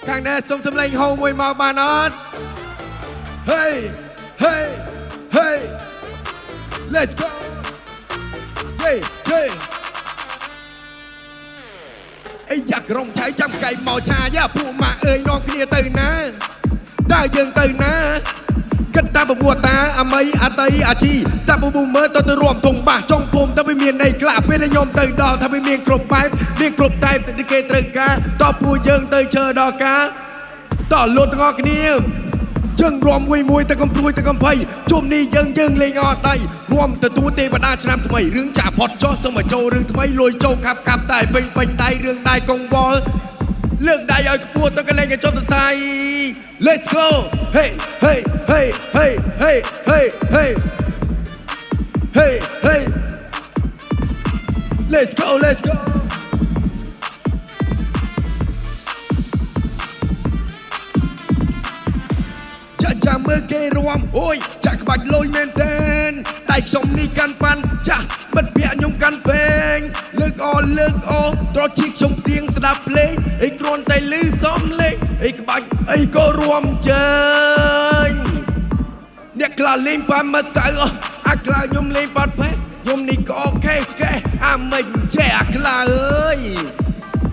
ខាងនេះសុំសម្លេងហូមួយមកបានអត់ Hey Hey Hey Let's go Hey Hey អីយ៉ាក្រុមឆៃចាំកៃមកឆាយ៉ាពួកម៉ាក់អើយនាំគ្នាទៅណាដើរយើងទៅណាគិតតាបបួតាអមីអតីអាជីសាប់បបមើលទៅរួមធំបាសចុងភូមិទៅវាមាននៃក្លាពេលខ្ញុំទៅដល់ថាវាមានគ្រប់បែបមានគ្រប់តែតែគេត្រូវការតបពួកយើងទៅជើដល់ការតលូតទាំងអស់គ្នាយើងរួមមួយទៅកំព្រួយទៅកំភៃជុំនេះយើងលេងអត់ដៃរួមទទួលទេវតាឆ្នាំថ្មីរឿងចាផុតចោះសូមឲ្យចូលរឿងថ្មីលួយចូលកាប់តែពេញដៃរឿងដៃកងវល់លើកដៃឲ្យខ្ពស់ទៅកលែងឲ្យចុះទៅសៃ Let's go Hey Hey Hey Hey Hey Hey Hey Hey Hey Let's go Let's goចាំមើលគេរួមអូយចាក់ក្បាច់លុយមែនតើដៃខ្ញុំនេះកាន់ប៉ាន់ចាស់បិទពាក់ខ្ញុំកាន់ពេងលើកអត្រជីកខ្ញុំទៀងស្ដាប់ភ្លេងអីគ្រាន់តែលឺសំលេងអីក្បាច់អីក៏រួមជើញអ្នកខ្លះលេងប៉ាមិនសៅអាខ្លះខ្ញុំលេងបាត់ផេះខ្ញុំនេះក៏អូខេអាមិនចេះអាខ្លះ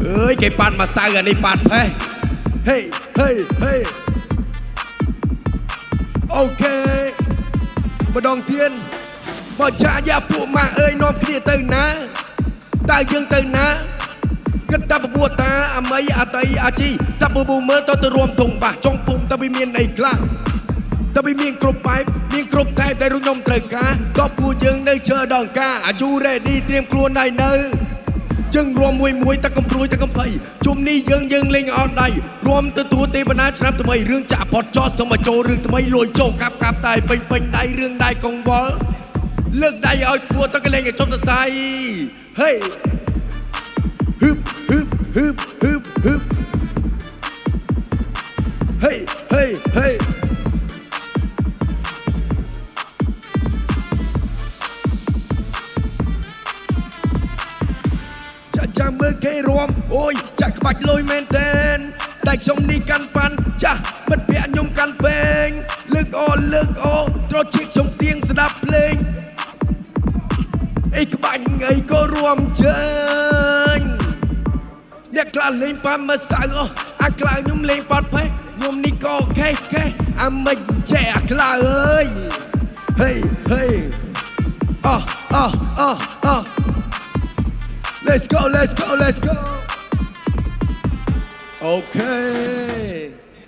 អើយគេប៉ាត់មកសៅអានេះប៉ាត់ផេះ Hey Hey Heyអូខេម្ដងទៀតបើឆាយ៉ាពួកម៉ាក់អើយនាំគ្នាទៅណាតើយើងទៅណាគិតតាបបួតាអមីអតីអាជីសាប់បបូមើលទៅរួមធំបាសចុងភូមិទៅវាមានអីខ្លះទៅវាមានគ្រប់បែបមានគ្រប់តែតែរុញខ្ញុំត្រូវការតបពួកយើងនៅជើដល់ការ Are you ready ត្រៀមខ្លួនហើយនៅយើងរួមមួយទៅកំព្រួយទៅកំភៃជុំនេះយើងលេងអត់ដៃរួមទទួលទេវតាឆ្នាំថ្មីរឿងចាក់ផុតចោះសូមឲ្យចូលរឿងថ្មីលួយចូលកាប់តែពេញដៃរឿងដៃកងវល់លើកដៃឲ្យខ្ពស់ទៅកលែងឲ្យចុះទៅសៃ Hey ហឹប Hey Hey Heyចាំមើលគេរួមអូយចាក់ក្បាច់លុយមែនតើដៃខ្ញុំនេះកាន់ប៉ាន់ចាស់បិទពាក់ខ្ញុំកាន់ពេងលើកត្រជីកខ្ញុំទៀងស្ដាប់ភ្លេងអីក្បាច់អីក៏រួមជើញអ្នកខ្លះលេងប៉ាមិនសៅអាខ្លះខ្ញុំលេងបាត់ផេះខ្ញុំនេះក៏ខេអាមិនចេះអាខ្លះអើយ Hey Hey Let's go Let's go Okay